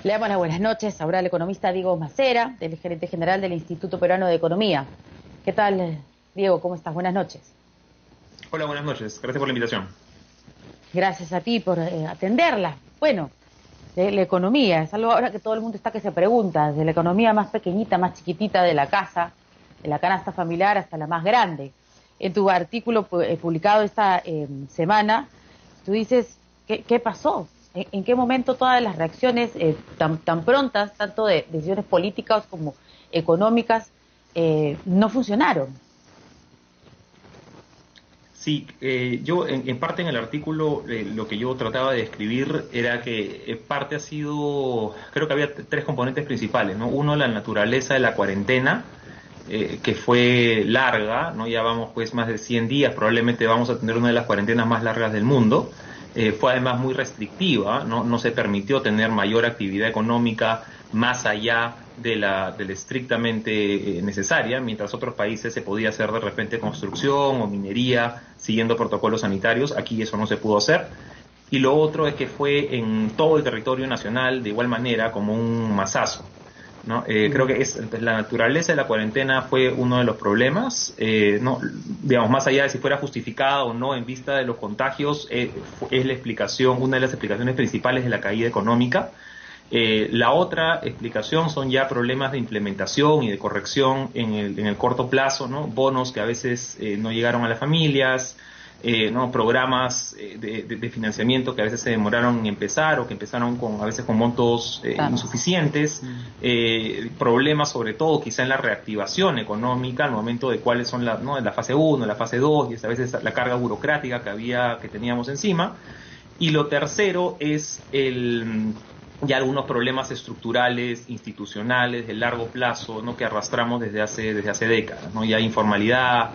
Le damos las buenas noches ahora al economista Diego Macera, del gerente general del Instituto Peruano de Economía. ¿Qué tal, Diego? ¿Cómo estás? Buenas noches. Hola, buenas noches. Gracias por la invitación. Gracias a ti por atenderla. Bueno, de la economía, es algo ahora que todo el mundo está que se pregunta, desde la economía más pequeñita, más chiquitita de la casa, de la canasta familiar hasta la más grande. En tu artículo publicado esta semana, tú dices, ¿qué pasó? ¿En qué momento todas las reacciones tan prontas, tanto de decisiones políticas como económicas, no funcionaron? Sí, yo en parte en el artículo lo que yo trataba de describir era que parte ha sido, creo que había tres componentes principales, ¿no? Uno, la naturaleza de la cuarentena, que fue larga, ¿no? Ya vamos pues más de 100 días, probablemente vamos a tener una de las cuarentenas más largas del mundo. Fue además muy restrictiva, ¿no? No se permitió tener mayor actividad económica más allá de la estrictamente necesaria, mientras otros países se podía hacer de repente construcción o minería siguiendo protocolos sanitarios. Aquí eso no se pudo hacer. Y lo otro es que fue en todo el territorio nacional de igual manera como un masazo, ¿no? Creo que la naturaleza de la cuarentena fue uno de los problemas, no, digamos, más allá de si fuera justificada o no en vista de los contagios, es la explicación, una de las explicaciones principales de la caída económica. La otra explicación son ya problemas de implementación y de corrección en el corto plazo, ¿no? Bonos que a veces no llegaron a las familias, ¿no? Programas de financiamiento que a veces se demoraron en empezar o que empezaron a veces con montos Claro. insuficientes, problemas sobre todo quizá en la reactivación económica al momento de cuáles son ¿no? la fase 1, la fase 2 y a veces la carga burocrática que teníamos encima. Y lo tercero es ya algunos problemas estructurales, institucionales, de largo plazo, ¿no? Que arrastramos desde hace décadas, ¿no? Ya informalidad,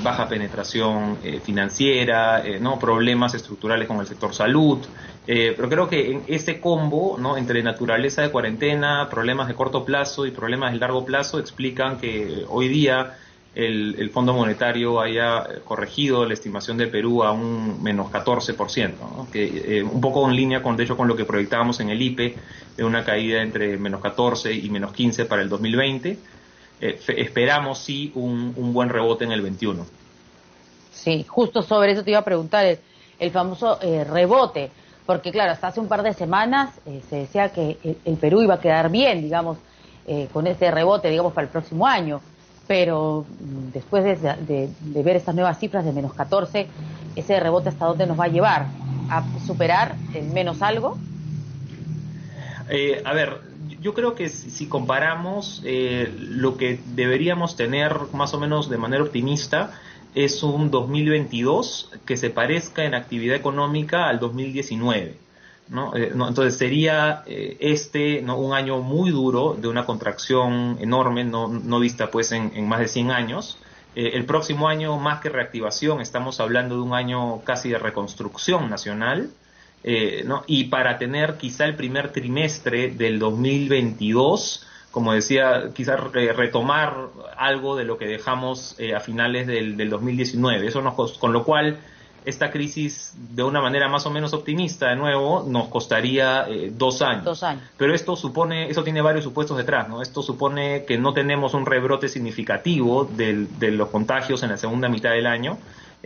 baja penetración financiera, ¿no? Problemas estructurales con el sector salud. Pero creo que en ese combo, ¿no? Entre naturaleza de cuarentena, problemas de corto plazo y problemas de largo plazo explican que hoy día el Fondo Monetario haya corregido la estimación de Perú a un menos 14%, ¿no? Que un poco en línea de hecho, con lo que proyectábamos en el IPE, de una caída entre menos 14 y menos 15 para el 2020. Esperamos, sí, un buen rebote en el 21. Sí, justo sobre eso te iba a preguntar, el famoso rebote, porque claro, hasta hace un par de semanas se decía que el Perú iba a quedar bien, digamos, con este rebote, digamos, para el próximo año, pero después de ver estas nuevas cifras de menos 14, ese rebote hasta dónde nos va a llevar, a superar el menos algo. A ver, yo creo que si comparamos lo que deberíamos tener más o menos de manera optimista es un 2022 que se parezca en actividad económica al 2019, ¿no? Entonces sería ¿no? Un año muy duro de una contracción enorme, no vista pues en más de 100 años. El próximo año, más que reactivación, estamos hablando de un año casi de reconstrucción nacional. ¿No? Y para tener quizá el primer trimestre del 2022, como decía, quizá retomar algo de lo que dejamos a finales del 2019. Con lo cual, esta crisis, de una manera más o menos optimista, de nuevo, nos costaría 2 años. 2 años. Pero eso tiene varios supuestos detrás, ¿no? Esto supone que no tenemos un rebrote significativo de los contagios en la segunda mitad del año.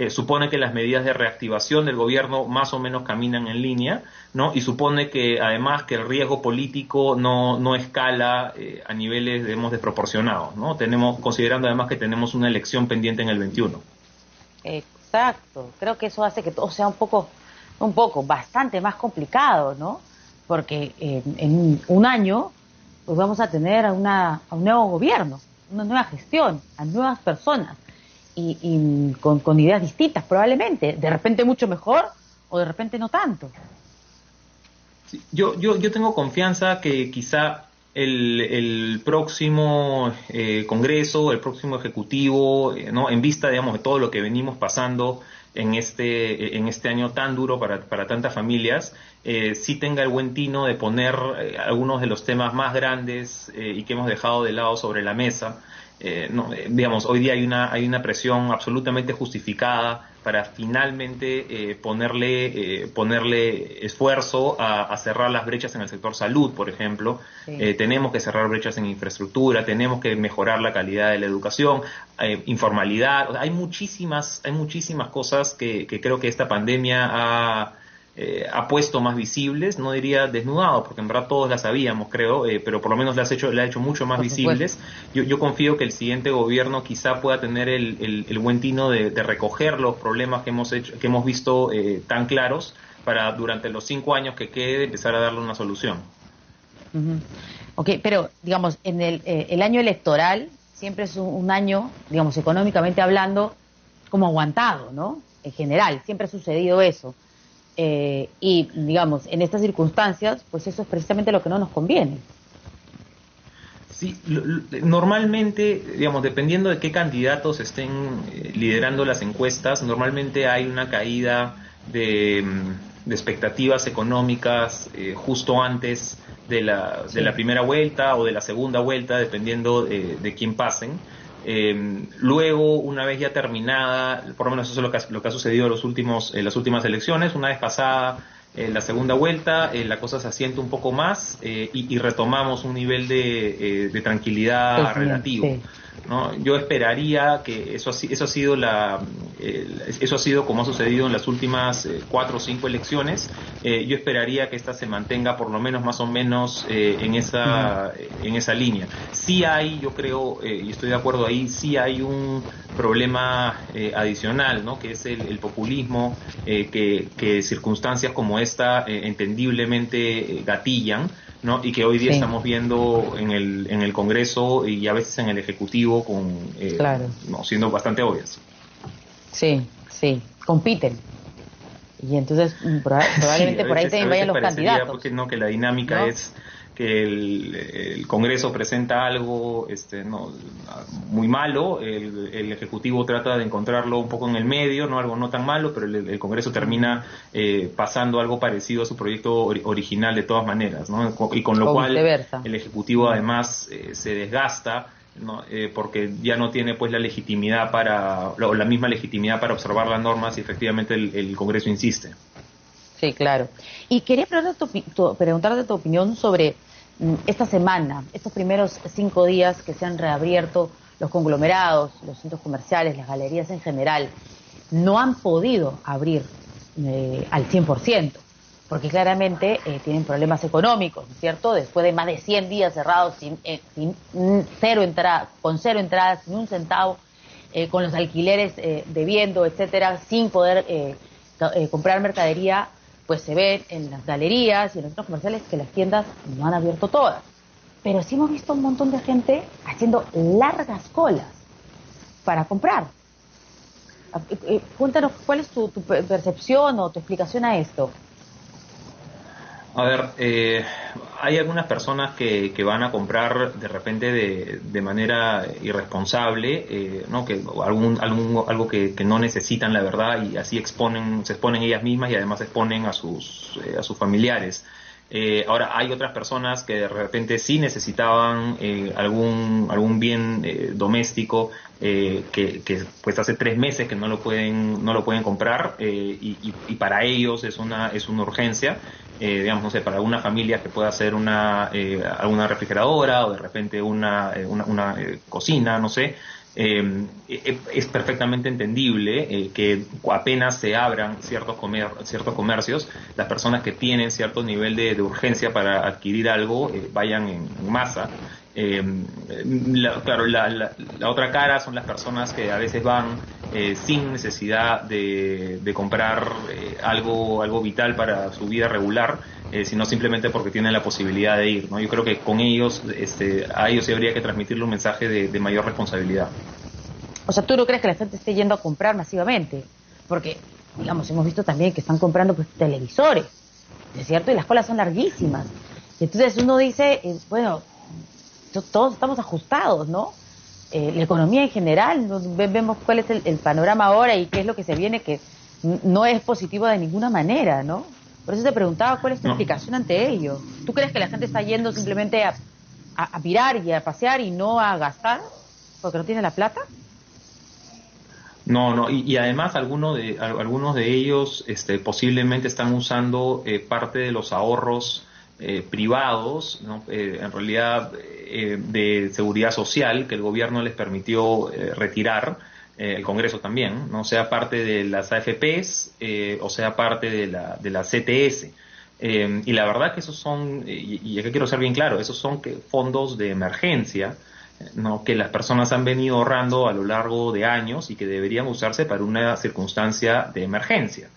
Supone que las medidas de reactivación del gobierno más o menos caminan en línea, ¿no? Y supone que además que el riesgo político no escala a niveles, digamos, desproporcionados, ¿no? Considerando además que tenemos una elección pendiente en el 21. Exacto, creo que eso hace que todo sea bastante más complicado, ¿no? Porque en un año pues vamos a tener a un nuevo gobierno, una nueva gestión, a nuevas personas y con ideas distintas probablemente, de repente mucho mejor o de repente no tanto. Sí, yo tengo confianza que quizá el próximo Congreso, el próximo Ejecutivo, ¿no? En vista, digamos, de todo lo que venimos pasando en este año tan duro para tantas familias, sí tenga el buen tino de poner algunos de los temas más grandes y que hemos dejado de lado sobre la mesa. digamos, hoy día hay una presión absolutamente justificada para finalmente ponerle esfuerzo a cerrar las brechas en el sector salud, por ejemplo. Sí. Tenemos que cerrar brechas en infraestructura, tenemos que mejorar la calidad de la educación, informalidad. O sea, hay muchísimas cosas que creo que esta pandemia ha puesto más visibles, no diría desnudado, porque en verdad todos las sabíamos, creo, pero por lo menos le ha hecho mucho más Por supuesto. visibles. Yo confío que el siguiente gobierno quizá pueda tener el buen tino de recoger los problemas que hemos visto tan claros para durante los 5 años que quede empezar a darle una solución. Ujú. Ok, pero digamos, en el año electoral siempre es un año, digamos, económicamente hablando, como aguantado, ¿no? En general, siempre ha sucedido eso. Y, digamos, en estas circunstancias, pues eso es precisamente lo que no nos conviene. Sí, normalmente, digamos, dependiendo de qué candidatos estén liderando las encuestas, normalmente hay una caída de expectativas económicas justo antes de Sí. la primera vuelta o de la segunda vuelta, dependiendo de quién pasen. Luego, una vez ya terminada, por lo menos eso es lo que ha sucedido en las últimas elecciones, una vez pasada la segunda vuelta, la cosa se asienta un poco más y retomamos un nivel de tranquilidad Crecimiento, relativo. sí. ¿No? Yo esperaría que eso ha sido como ha sucedido en las últimas 4 o 5 elecciones. Yo esperaría que esta se mantenga por lo menos más o menos Ujú. en esa línea. Sí hay, yo creo, y estoy de acuerdo ahí, sí hay un problema adicional, ¿no? Que es el populismo que circunstancias como esta entendiblemente gatillan, ¿no? Y que hoy día Sí, estamos viendo en el Congreso y a veces en el Ejecutivo claro. no, siendo bastante obvias. Sí, sí, compiten. Y entonces Sí, probablemente por ahí a también vayan veces los parecería porque candidatos, no que la dinámica ¿no? es que el Congreso presenta algo no, muy malo, el Ejecutivo trata de encontrarlo un poco en el medio, no algo no tan malo, pero el Congreso Mm. termina pasando algo parecido a su proyecto original de todas maneras, ¿no? Y con lo O cual viceversa. el Ejecutivo Mm. además se desgasta, ¿no? Porque ya no tiene pues la legitimidad o la misma legitimidad para observar las normas y efectivamente el Congreso insiste. Sí, claro. Y quería preguntarte tu opinión sobre esta semana, estos primeros 5 días que se han reabierto los conglomerados, los centros comerciales, las galerías en general, no han podido abrir al 100%, porque claramente tienen problemas económicos, ¿no es cierto? Después de más de 100 días cerrados sin cero entrada, con cero entradas, sin un centavo, con los alquileres debiendo, etcétera, sin poder comprar mercadería, pues se ve en las galerías y en los centros comerciales que las tiendas no han abierto todas. Pero sí hemos visto un montón de gente haciendo largas colas para comprar. Cuéntanos, ¿cuál es tu percepción o tu explicación a esto? A ver, hay algunas personas que van a comprar de repente de manera irresponsable, ¿no? Que algo que no necesitan, la verdad, y así se exponen ellas mismas y además exponen a sus familiares. Ahora, hay otras personas que de repente sí necesitaban algún bien doméstico que pues hace 3 meses que no lo pueden comprar y para ellos es una urgencia. Digamos, no sé, para alguna familia que pueda hacer alguna refrigeradora o de repente una cocina, no sé, es perfectamente entendible que apenas se abran ciertos comercios, las personas que tienen cierto nivel de urgencia para adquirir algo vayan en masa. Eh, claro, la otra cara son las personas que a veces van sin necesidad de comprar algo vital para su vida regular, sino simplemente porque tienen la posibilidad de ir, ¿no? Yo creo que con ellos, a ellos sí habría que transmitirle un mensaje de mayor responsabilidad. O sea, ¿tú no crees que la gente esté yendo a comprar masivamente? Porque, digamos, hemos visto también que están comprando pues, televisores, ¿no es cierto? Y las colas son larguísimas. Y entonces uno dice, bueno, todos estamos ajustados, ¿no? La economía en general, vemos cuál es el panorama ahora y qué es lo que se viene, que no es positivo de ninguna manera, ¿no? Por eso te preguntaba cuál es tu ¿No? explicación ante ello. ¿Tú crees que la gente está yendo simplemente a mirar y a pasear y no a gastar? porque no tiene la plata. No, no, y además algunos de ellos posiblemente están usando parte de los ahorros privados, ¿no? En realidad de seguridad social que el gobierno les permitió retirar, el Congreso también, ¿no? Sea parte de las AFPs o sea parte de la CTS. Y la verdad que esos son, y aquí quiero ser bien claro, esos son fondos de emergencia, ¿no? Que las personas han venido ahorrando a lo largo de años y que deberían usarse para una circunstancia de emergencia.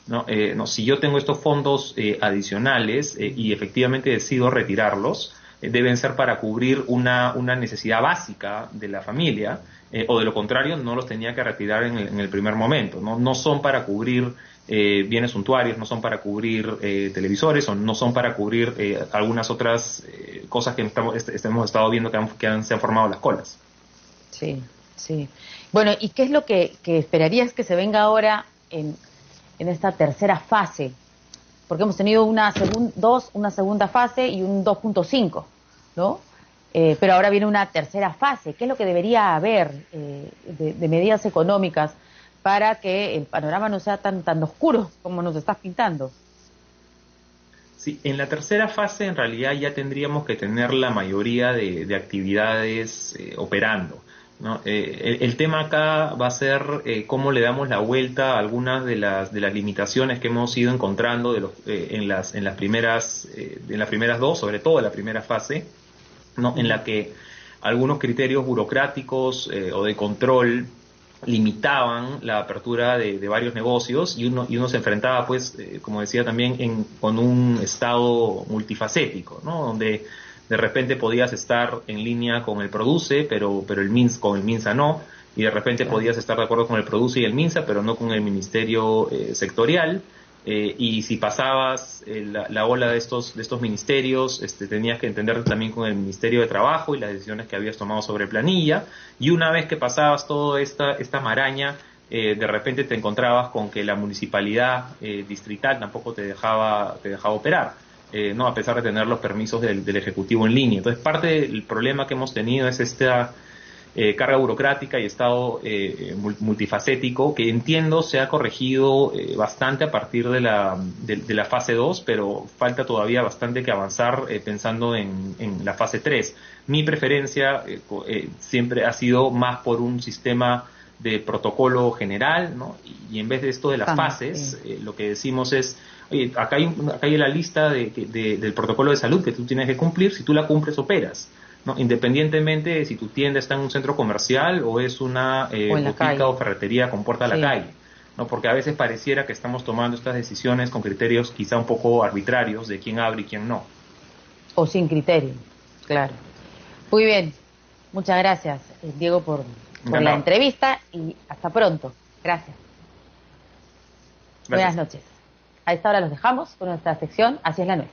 ¿No? No, si yo tengo estos fondos adicionales y efectivamente decido retirarlos, deben ser para cubrir una necesidad básica de la familia, o de lo contrario no los tenía que retirar en el primer momento. No, no son para cubrir bienes suntuarios, no son para cubrir televisores, o no son para cubrir algunas otras cosas que hemos estado viendo se han formado las colas. Sí, sí. Bueno, ¿y qué es lo que esperarías que se venga ahora en esta tercera fase? Porque hemos tenido una segunda fase y un 2.5, ¿no? Pero ahora viene una tercera fase. ¿Qué es lo que debería haber de medidas económicas para que el panorama no sea tan oscuro como nos estás pintando? Sí, en la tercera fase en realidad ya tendríamos que tener la mayoría de actividades operando, ¿no? El tema acá va a ser cómo le damos la vuelta a algunas de las limitaciones que hemos ido encontrando en las primeras dos, sobre todo en la primera fase, ¿no? En la que algunos criterios burocráticos o de control limitaban la apertura de varios negocios y uno se enfrentaba, pues, como decía también, con un estado multifacético, ¿no? Donde de repente podías estar en línea con el Produce, pero con el MINSA no, y de repente podías estar de acuerdo con el Produce y el MINSA, pero no con el Ministerio sectorial. Y si pasabas la ola de estos ministerios, tenías que entenderte también con el Ministerio de Trabajo y las decisiones que habías tomado sobre planilla, y una vez que pasabas toda esta maraña, de repente te encontrabas con que la municipalidad distrital tampoco te dejaba operar, no, a pesar de tener los permisos del Ejecutivo en línea. Entonces, parte del problema que hemos tenido es esta carga burocrática y estado multifacético, que entiendo se ha corregido bastante a partir de la fase 2, pero falta todavía bastante que avanzar pensando en la fase 3. Mi preferencia siempre ha sido más por un sistema de protocolo general, ¿no? Y en vez de esto de las fases, lo que decimos es, oye, acá hay la lista del protocolo de salud que tú tienes que cumplir, si tú la cumples, operas, ¿no? Independientemente de si tu tienda está en un centro comercial o es una botica o ferretería con puerta a la calle, ¿no? Porque a veces pareciera que estamos tomando estas decisiones con criterios quizá un poco arbitrarios de quién abre y quién no. O sin criterio, claro. Muy bien, muchas gracias, Diego, por la entrevista, y hasta pronto. Gracias. Buenas noches. A esta hora los dejamos con nuestra sección Así es la Nuez.